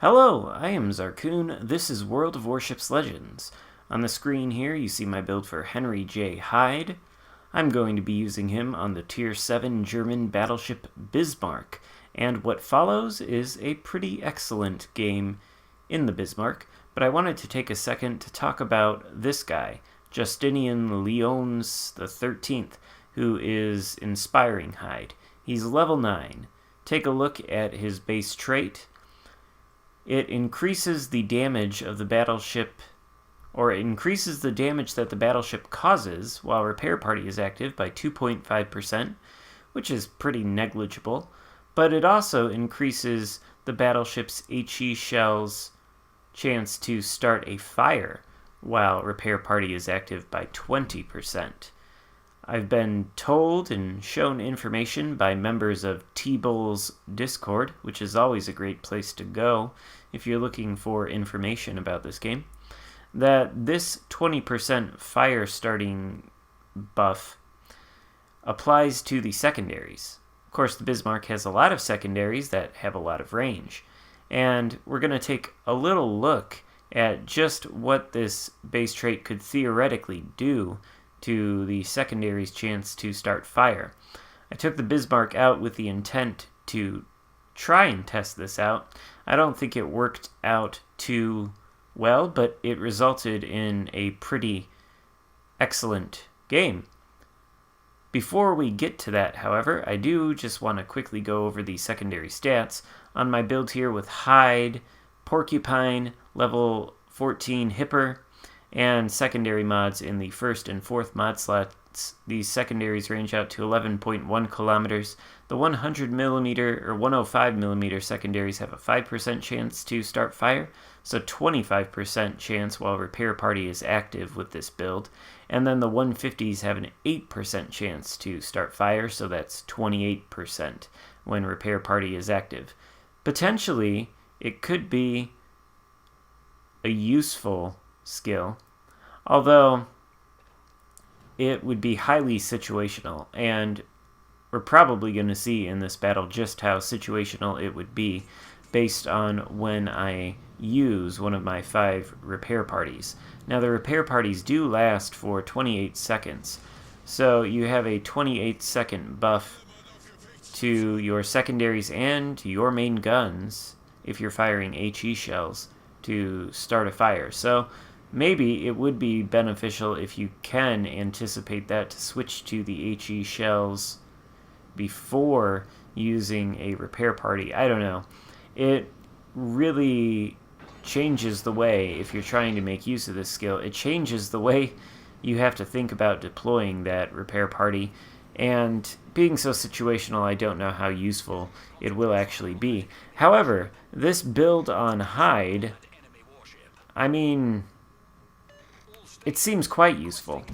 Hello, I am Xarkun. This is World of Warships Legends. On the screen here, you see my build for Henry J. Hyde. I'm going to be using him on the Tier 7 German battleship Bismarck, and what follows is a pretty excellent game in the Bismarck, but I wanted to take a second to talk about this guy, Justinian Leons XIII, who is inspiring Hyde. He's level 9. Take a look at his base trait. It increases the damage of the battleship, or it increases the damage that the battleship causes while repair party is active by 2.5%, which is pretty negligible, but it also increases the battleship's HE shell's chance to start a fire while repair party is active by 20%. I've been told and shown information by members of T-Bowl's Discord, which is always a great place to go if you're looking for information about this game, that this 20% fire starting buff applies to the secondaries. Of course, the Bismarck has a lot of secondaries that have a lot of range, and we're going to take a little look at just what this base trait could theoretically do to the secondary's chance to start fire. I took the Bismarck out with the intent to try and test this out. I don't think it worked out too well, but it resulted in a pretty excellent game. Before we get to that, however, I do just want to quickly go over the secondary stats on my build here with Hyde, Porcupine, level 14 Hipper, and secondary mods in the first and fourth mod slots. These secondaries range out to 11.1 kilometers. The 100mm or 105mm secondaries have a 5% chance to start fire, so 25% chance while repair party is active with this build. And then the 150s have an 8% chance to start fire, so that's 28% when repair party is active. Potentially, it could be a useful skill, although it would be highly situational, and we're probably going to see in this battle just how situational it would be based on when I use one of my 5 repair parties. Now, the repair parties do last for 28 seconds, so you have a 28-second buff to your secondaries and to your main guns if you're firing HE shells to start a fire. So maybe it would be beneficial if you can anticipate that to switch to the HE shells before using a repair party. I don't know. It really changes the way, if you're trying to make use of this skill, it changes the way you have to think about deploying that repair party. And being so situational, I don't know how useful it will actually be. However, this build on Hyde, I mean, it seems quite useful.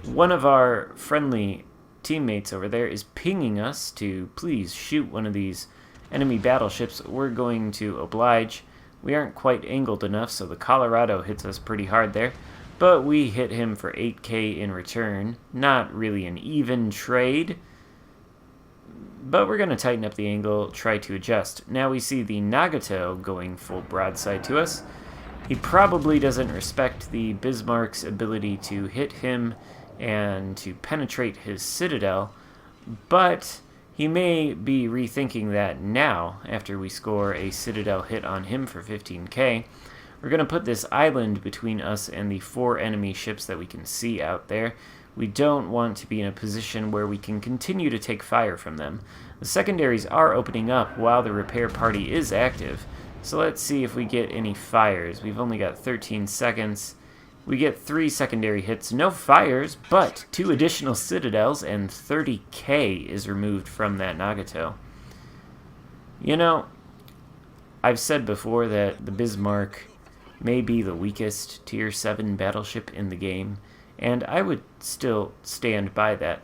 One of our friendly teammates over there is pinging us to please shoot one of these enemy battleships. We're going to oblige. We aren't quite angled enough, so the Colorado hits us pretty hard there, but we hit him for 8k in return. Not really an even trade, but we're going to tighten up the angle, try to adjust. Now we see the Nagato going full broadside to us. He probably doesn't respect the Bismarck's ability to hit him and to penetrate his citadel, but he may be rethinking that now after we score a citadel hit on him for 15k. We're going to put this island between us and the 4 enemy ships that we can see out there. We don't want to be in a position where we can continue to take fire from them. The secondaries are opening up while the repair party is active, so let's see if we get any fires. We've only got 13 seconds. We get 3 secondary hits, no fires, but 2 additional citadels, and 30k is removed from that Nagato. You know, I've said before that the Bismarck may be the weakest Tier 7 battleship in the game, and I would still stand by that.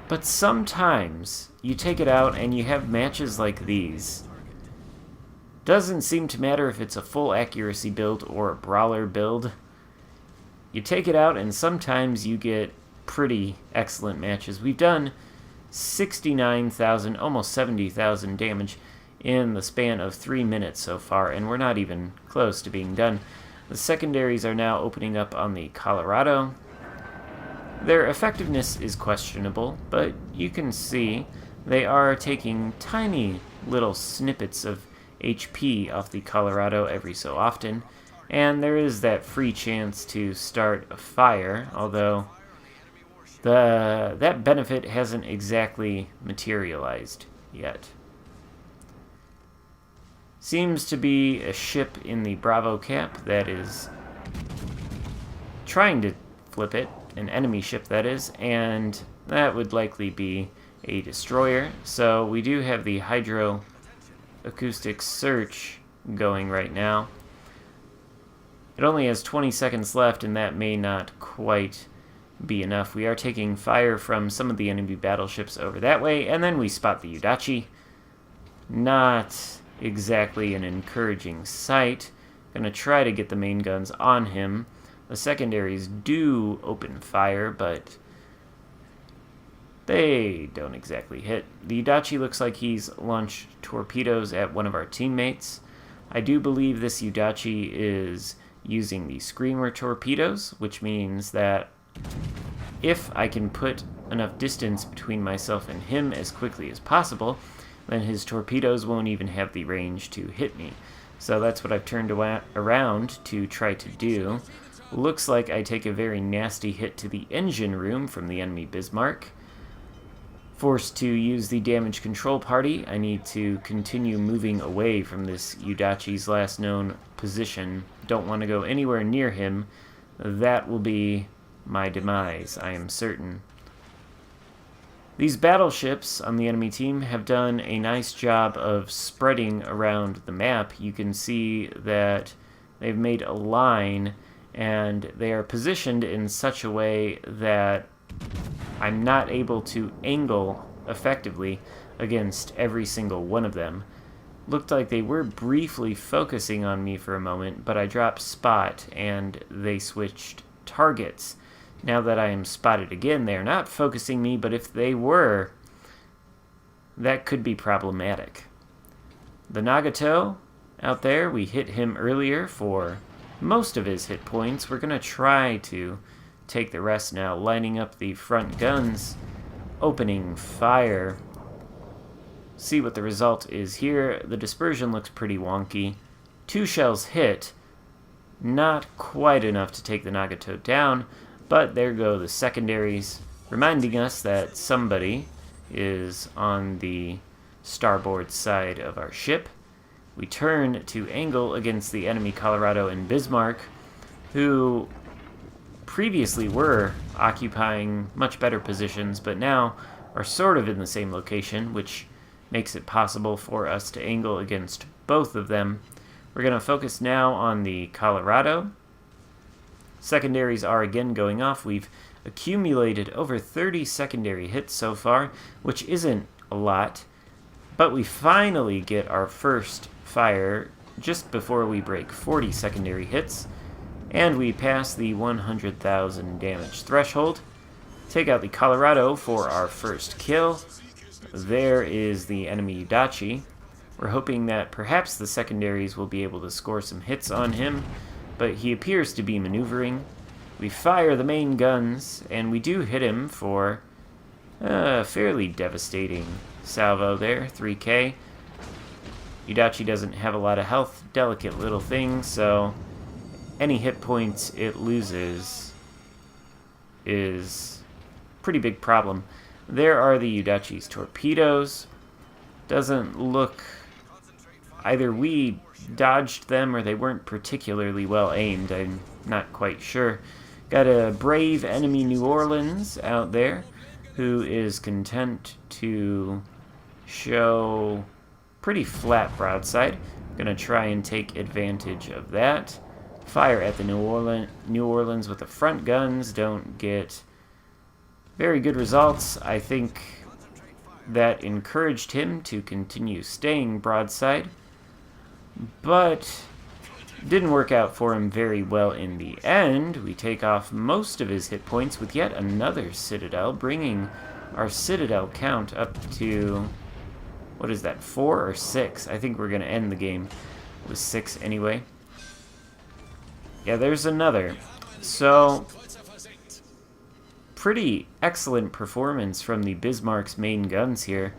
But sometimes you take it out and you have matches like these. Doesn't seem to matter if it's a full accuracy build or a brawler build. You take it out and sometimes you get pretty excellent matches. We've done 69,000, almost 70,000 damage in the span of 3 minutes so far, and we're not even close to being done. The secondaries are now opening up on the Colorado. Their effectiveness is questionable, but you can see they are taking tiny little snippets of HP off the Colorado every so often, and there is that free chance to start a fire, although that benefit hasn't exactly materialized yet. Seems to be a ship in the Bravo cap that is trying to flip it, an enemy ship that is, and that would likely be a destroyer. So we do have the hydroacoustic search going right now. It only has 20 seconds left, and that may not quite be enough. We are taking fire from some of the enemy battleships over that way, and then we spot the Udachi. Not exactly an encouraging sight. Gonna try to get the main guns on him. The secondaries do open fire, but they don't exactly hit. The Udachi looks like he's launched torpedoes at one of our teammates. I do believe this Udachi is using the Screamer torpedoes, which means that if I can put enough distance between myself and him as quickly as possible, then his torpedoes won't even have the range to hit me. So that's what I've turned around to try to do. Looks like I take a very nasty hit to the engine room from the enemy Bismarck. Forced to use the damage control party, I need to continue moving away from this Udachi's last known position. Don't want to go anywhere near him. That will be my demise, I am certain. These battleships on the enemy team have done a nice job of spreading around the map. You can see that they've made a line, and they are positioned in such a way that I'm not able to angle effectively against every single one of them. Looked like they were briefly focusing on me for a moment, but I dropped spot and they switched targets. Now that I am spotted again, they are not focusing me, but if they were, that could be problematic. The Nagato out there, we hit him earlier for most of his hit points. We're going to try to take the rest now, lining up the front guns, opening fire. See what the result is here. The dispersion looks pretty wonky. 2 shells hit, not quite enough to take the Nagato down, but there go the secondaries, reminding us that somebody is on the starboard side of our ship. We turn to angle against the enemy Colorado and Bismarck, who previously were occupying much better positions, but now are sort of in the same location, which makes it possible for us to angle against both of them. We're going to focus now on the Colorado. Secondaries are again going off. We've accumulated over 30 secondary hits so far, which isn't a lot, but we finally get our first fire just before we break 40 secondary hits, and we pass the 100,000 damage threshold. Take out the Colorado for our first kill. There is the enemy Udachi. We're hoping that perhaps the secondaries will be able to score some hits on him, but he appears to be maneuvering. We fire the main guns, and we do hit him for a fairly devastating salvo there, 3k. Udachi doesn't have a lot of health, delicate little thing, so any hit points it loses is a pretty big problem. There are the Udachi's torpedoes. Doesn't look... either we dodged them or they weren't particularly well aimed. I'm not quite sure. Got a brave enemy New Orleans out there who is content to show pretty flat broadside. Gonna try and take advantage of that. Fire at the New Orleans with the front guns. Don't get very good results. I think that encouraged him to continue staying broadside, but didn't work out for him very well in the end. We take off most of his hit points with yet another Citadel, bringing our Citadel count up to What is that, 4 or 6? I think we're going to end the game with 6 anyway. Yeah, there's another. So, pretty excellent performance from the Bismarck's main guns here.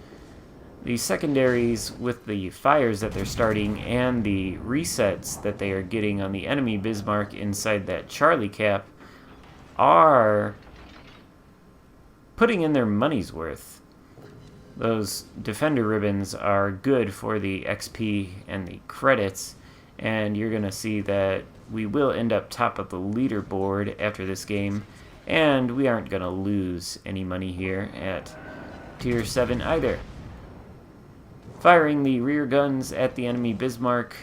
The secondaries with the fires that they're starting and the resets that they are getting on the enemy Bismarck inside that Charlie cap are putting in their money's worth. Those defender ribbons are good for the XP and the credits, and you're going to see that we will end up top of the leaderboard after this game, and we aren't going to lose any money here at Tier 7 either. Firing the rear guns at the enemy Bismarck.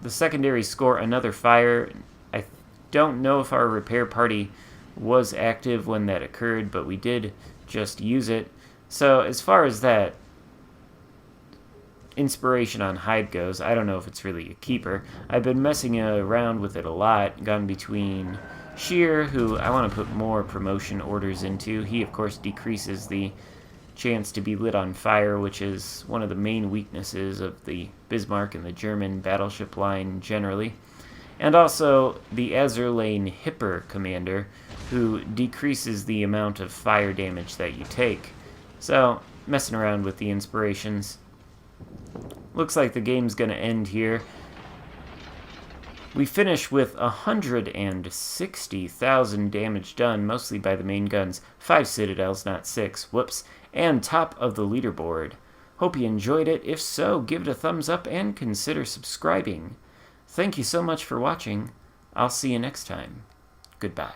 The secondaries score another fire. I don't know if our repair party was active when that occurred, but we did just use it. So as far as that inspiration on Hyde goes, I don't know if it's really a keeper. I've been messing around with it a lot, gone between Shear, who I want to put more promotion orders into. He, of course, decreases the chance to be lit on fire, which is one of the main weaknesses of the Bismarck and the German battleship line generally. And also the Azerlane Hipper commander, who decreases the amount of fire damage that you take. So, messing around with the inspirations. Looks like the game's going to end here. We finish with 160,000 damage done, mostly by the main guns. 5 citadels, not 6. Whoops. And top of the leaderboard. Hope you enjoyed it. If so, give it a thumbs up and consider subscribing. Thank you so much for watching. I'll see you next time. Goodbye.